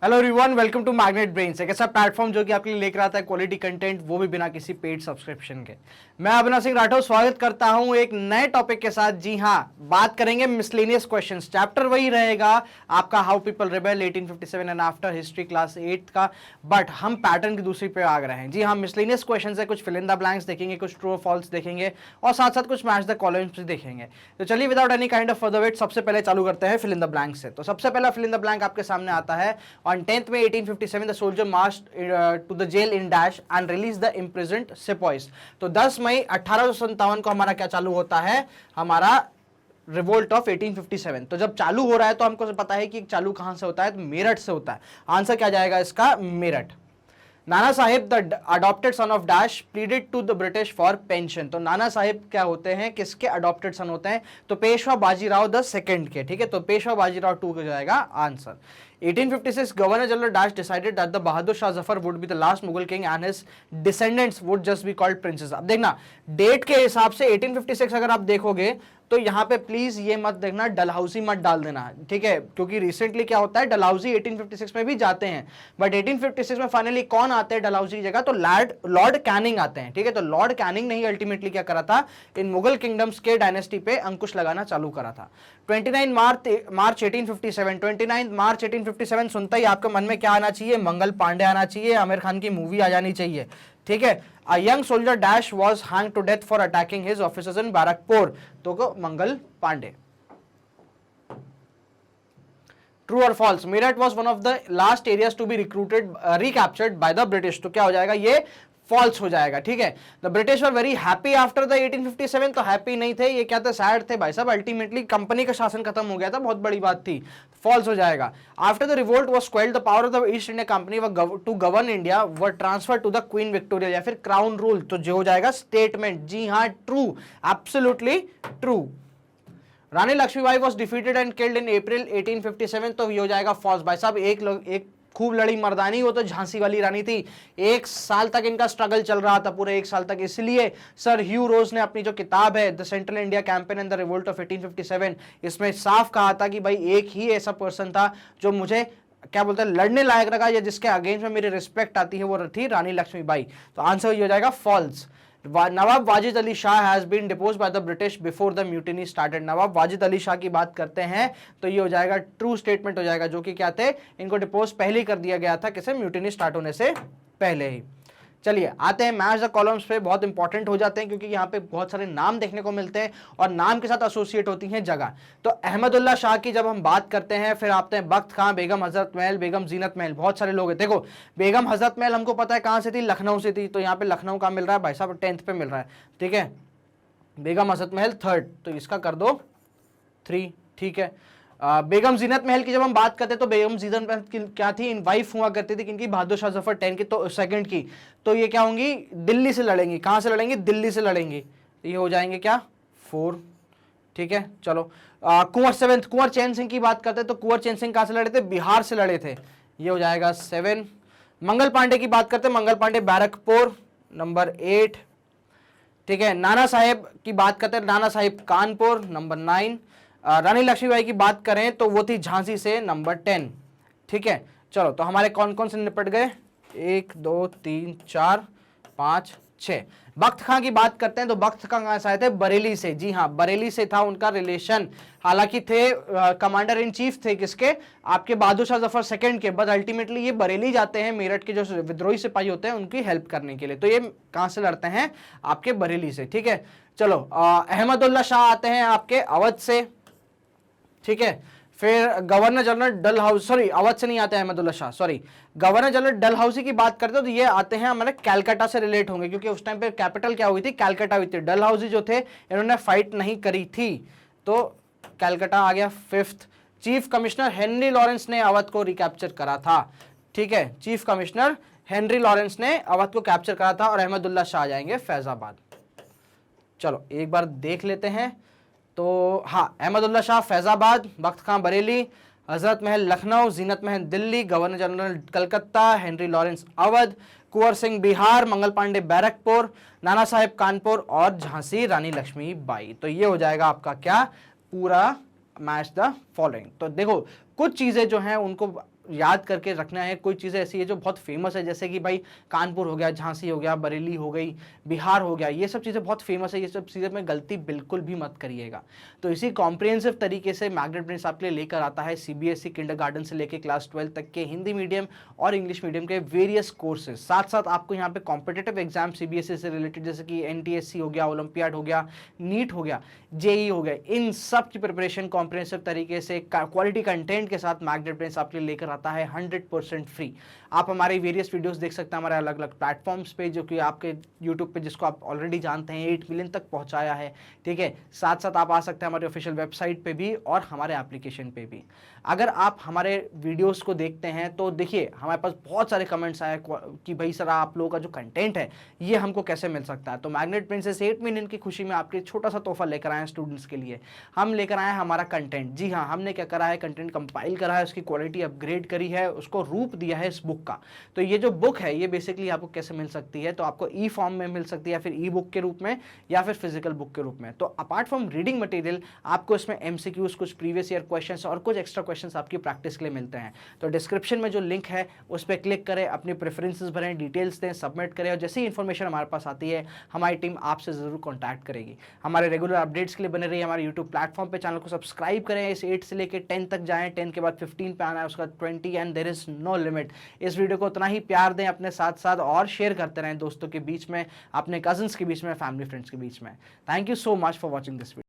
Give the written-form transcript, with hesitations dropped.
Hello everyone, welcome to Magnet Brains, एक ऐसा platform जो कि आपके लिए लेकर आता है क्वालिटी कंटेंट, वो भी बिना किसी पेड सब्सक्रिप्शन के। मैं अभिनव सिंह राठौर स्वागत करता हूं एक नए टॉपिक के साथ। जी हाँ, बात करेंगे मिसलेनियस क्वेश्चंस। चैप्टर वही रहेगा आपका how people rebel 1857 and after, history class 8 का, बट हम पैटर्न की दूसरी पे आ गए हैं। जी हाँ, मिसलेनियस क्वेश्चंस है, कुछ फिल इन द ब्लैंक्स देखेंगे, कुछ ट्रू और फॉल्स देखेंगे और साथ साथ कुछ मैच द कॉलम्स भी देखेंगे। तो चलिए without any kind of further wait सबसे पहले चालू करते हैं फिल इन द ब्लैंक से। तो सबसे पहला फिल इन द ब्लैंक आपके सामने आता है, on 10th May 1857 the soldier marched to the jail in Dash and released the imprisoned sepoys। तो 10 मई 1857 को हमारा क्या चालू होता है, हमारा रिवोल्ट ऑफ 1857। तो जब चालू हो रहा है तो हमको पता है कि चालू कहां से होता है, तो मेरठ से होता है। आंसर क्या जाएगा इसका, Meerut. Nana Sahib the adopted son of dash pleaded to the British for pension. तो नाना साहिब क्या होते हैं, किसके अडॉप्टेड सन होते हैं, तो पेशवा बाजीराव द सेकंड के। ठीक है, तो पेशवा बाजीराव 2 का जाएगा answer. 1856 governor general dash decided that the Bahadur Shah Zafar would be the last Mughal king and his descendants would just be called princess. अब देखना डेट के हिसाब से 1856 अगर आप देखोगे तो यहाँ पे प्लीज ये मत देखना, डलहौजी मत डाल देना, ठीक है, क्योंकि रिसेंटली क्या होता है, डलहौजी 1856 में भी जाते हैं, बट 1856 में फाइनली कौन आते हैं डलहौजी की जगह, तो लॉर्ड कैनिंग आते हैं। ठीक है, तो लॉर्ड कैनिंग ने ही अल्टीमेटली क्या करा था, इन मुगल किंगडम्स के डायनेस्टी पे अंकुश लगाना चालू करा था। 29 मार्च 1857, 29 मार्च 1857 सुनता ही आपके मन में क्या आना चाहिए, मंगल पांडे आना चाहिए, आमिर खान की मूवी आ जानी चाहिए। ठीक है, a young soldier dash was hanged to death for attacking his officers in Barakpur। तो को मंगल पांडे। ट्रू और false, Meerut was one of the last areas to be recaptured by the British। तो क्या हो जाएगा, ये फॉल्स हो जाएगा। ठीक है, the British were very happy after the 1857। तो हैप्पी नहीं थे, ये क्या थे, सैड थे भाई साहब। अल्टीमेटली कंपनी का शासन खत्म हो गया था, बहुत बड़ी बात थी, फॉल्स हो जाएगा। After the revolt was quelled the power of the East India Company to govern India were transferred to the Queen Victoria, या फिर क्राउन रूल। तो जो हो जाएगा स्टेटमेंट। जी हाँ, true, absolutely true. Rani Lakshmibai was defeated and killed in April 1857। तो ये हो जाएगा फॉल्स। भाई साहब एक खूब लड़ी मर्दानी, वो तो झांसी वाली रानी थी। 1 साल तक इनका स्ट्रगल चल रहा था, पूरे 1 साल तक। इसलिए सर ह्यू रोज ने अपनी जो किताब है the central India campaign and the revolt of 1857, इसमें साफ कहा था कि भाई एक ही ऐसा पर्सन था जो मुझे क्या बोलते हैं लड़ने लायक रखा, या जिसके अगेंस्ट में मेरी रिस्पेक्ट आती है, वो थी रानी लक्ष्मीबाई। तो आंसर ये हो जाएगा false. Nawab Wajid Ali Shah has been deposed by the British before the mutiny started. Nawab Wajid Ali Shah की बात करते हैं तो ये हो जाएगा ट्रू स्टेटमेंट हो जाएगा, जो कि क्या थे, इनको डिपोज पहले ही कर दिया गया था, किसे, म्यूटिनी स्टार्ट होने से पहले ही। चलिए आते हैं मैच द कॉलम्स पे, बहुत इंपॉर्टेंट हो जाते हैं क्योंकि यहाँ पे बहुत सारे नाम देखने को मिलते हैं और नाम के साथ एसोसिएट होती हैं जगह। तो अहमदुल्ला शाह की जब हम बात करते हैं, फिर आते हैं बख्त खां, बेगम हजरत महल, बेगम जीनत महल, बहुत सारे लोग हैं। देखो बेगम हजरत महल हमको पता है कहाँ से थी, लखनऊ से थी। तो यहाँ पे लखनऊ का मिल रहा है भाई साहब, 10th पे मिल रहा है। ठीक है, बेगम हजरत महल 3rd, तो इसका कर दो 3। ठीक है, बेगम जीनत महल की जब हम बात करते हैं तो बेगम जीनत महल की क्या थी, इन वाइफ हुआ करती थी किनकी, बहादुर शाह जफर 10 की, तो सेकंड की। तो ये क्या होंगी, दिल्ली से लड़ेंगी। कहां से लड़ेंगी, दिल्ली से लड़ेंगी। तो ये हो जाएंगे क्या, 4। ठीक है, चलो कुंवर 7th, कुंवर चैन सिंह की बात करते हैं तो कुंवर चैन सिंह कहां से लड़े थे, बिहार से लड़े थे। ये हो जाएगा 7। मंगल पांडे की बात करते हैं, मंगल पांडे बैरकपुर, नंबर 8। ठीक है, नाना साहेब की बात करते हैं, नाना साहिब कानपुर, नंबर 9। रानी लक्ष्मीबाई की बात करें तो वो थी झांसी से, नंबर 10। ठीक है, चलो तो हमारे कौन कौन से निपट गए, 1 2 3 4 5 6। बख्त खां की बात करते हैं तो बख्त खां कहां से आए थे, बरेली से। जी हाँ, बरेली से था उनका रिलेशन। हालांकि थे कमांडर इन चीफ थे किसके, आपके बहादुर शाह जफर 2 के, बट अल्टीमेटली ये बरेली जाते हैं, मेरठ के जो विद्रोही सिपाही होते हैं उनकी हेल्प करने के लिए। तो ये कहां से लड़ते हैं, आपके बरेली से। ठीक है, चलो अहमदुल्ला शाह आते हैं आपके अवध से। ठीक है, फिर governor general Dalhousie, sorry Awadh से नहीं आते Ahmadullah Shah, sorry governor general Dalhousie की बात करते हो तो ये आते हैं हमारे कैलकाटा से रिलेट होंगे, क्योंकि उस टाइम पे कैपिटल क्या हुई थी, कैलकाटा हुई थी। डलहौसी जो थे इन्होंने फाइट नहीं करी थी, तो कैलकाटा आ गया 5th। Chief commissioner Henry Lawrence ने अवध को रिकैप्चर करा था। ठीक है, चीफ कमिश्नर हेनरी लॉरेंस ने अवध को कैप्चर करा था। और अहमदुल्ला शाह आ जाएंगे फैजाबाद। चलो एक बार देख लेते हैं, तो हाँ, अहमदुल्ला शाह फैजाबाद, बख्त खां Bareilly, Hazrat Mahal Lucknow, Zeenat Mahal Delhi, governor general Calcutta, Henry Lawrence Awadh, Kunwar Singh Bihar, Mangal Pandey Barrackpore, Nana Sahib Kanpur और झांसी रानी लक्ष्मीबाई। तो ये हो जाएगा आपका क्या, पूरा मैच द फॉलोइंग। तो देखो कुछ चीजें जो हैं उनको याद करके रखना है। कोई चीज़ें ऐसी है जो बहुत फेमस है, जैसे कि भाई कानपुर हो गया, झांसी हो गया, बरेली हो गई, बिहार हो गया, ये सब चीज़ें बहुत फेमस है, ये सब चीज़ें में गलती बिल्कुल भी मत करिएगा। तो इसी कॉम्प्रिहेंसिव तरीके से मैग्नेट ब्रेन्स आपके लिए लेकर आता है सीबीएसई किंडरगार्टन से लेकर क्लास 12 तक के हिंदी मीडियम और इंग्लिश मीडियम के वेरियस कोर्सेज। साथ साथ आपको यहाँ पे कॉम्पिटेटिव एग्जाम सीबीएसई से रिलेटेड, जैसे कि एनटीएससी हो गया, ओलंपियाड हो गया, नीट हो गया, जेई हो गया, इन सब की प्रिपरेशन कॉम्प्रिहेंसिव तरीके से क्वालिटी कंटेंट के साथ मैग्नेट ब्रेन्स आपके लिए लेकर आता है 100% फ्री। आप हमारे वेरियस वीडियोस देख सकते हैं हमारे अलग अलग प्लेटफॉर्म्स पे, जो कि आपके यूट्यूब पे, जिसको आप ऑलरेडी जानते हैं, 8 मिलियन तक पहुंचाया है, ठीक है। साथ साथ आप आ सकते हैं हमारे ऑफिशियल वेबसाइट पे भी और हमारे एप्लीकेशन पे भी। अगर आप हमारे वीडियोस को देखते हैं तो देखिए हमारे पास बहुत सारे कमेंट्स आए कि भाई सर आप लोगों का जो कंटेंट है ये हमको कैसे मिल सकता है। तो मैग्नेट प्रिंसेस 8 मिलियन की खुशी में आपके छोटा सा तोहफा लेकर आए हैं स्टूडेंट्स के लिए। हम लेकर आए हैं हमारा कंटेंट। जी हाँ, हमने क्या करा है, कंटेंट कंपाइल करा है, उसकी क्वालिटी अपग्रेड करी है, उसको रूप दिया है इस बुक का। तो ये जो बुक है ये बेसिकली आपको कैसे मिल सकती है, तो आपको ई फॉर्म में मिल सकती है, या फिर ई बुक के रूप में, या फिर फिजिकल बुक के रूप में। तो अपार्ट फ्रॉम रीडिंग मटेरियल आपको इसमें एमसीक्यूज, कुछ प्रीवियस ईयर क्वेश्चंस और कुछ एक्स्ट्रा क्वेश्चंस आपकी प्रैक्टिस के लिए मिलते हैं। तो डिस्क्रिप्शन में जो लिंक है उस पर क्लिक करें, अपनी प्रेफरेंसेस भरें, डिटेल्स दें, सबमिट करें, और जैसे ही इन्फॉर्मेशन हमारे पास आती है हमारी टीम आपसे जरूर कॉन्टैक्ट करेगी। हमारे रेगुलर अपडेट्स के लिए बने रहिए हमारे यूट्यूब प्लेटफॉर्म पे, चैनल को सब्सक्राइब करें। इस 8 से लेकर 10 तक जाएं, 10 के बाद 15 पे आना है, उसका 20, and there is no limit. इस वीडियो को उतना ही प्यार दें अपने साथ साथ, और शेयर करते रहें दोस्तों के बीच में, अपने कजन्स के बीच में, फैमिली फ्रेंड्स के बीच में। Thank you so much for watching this video.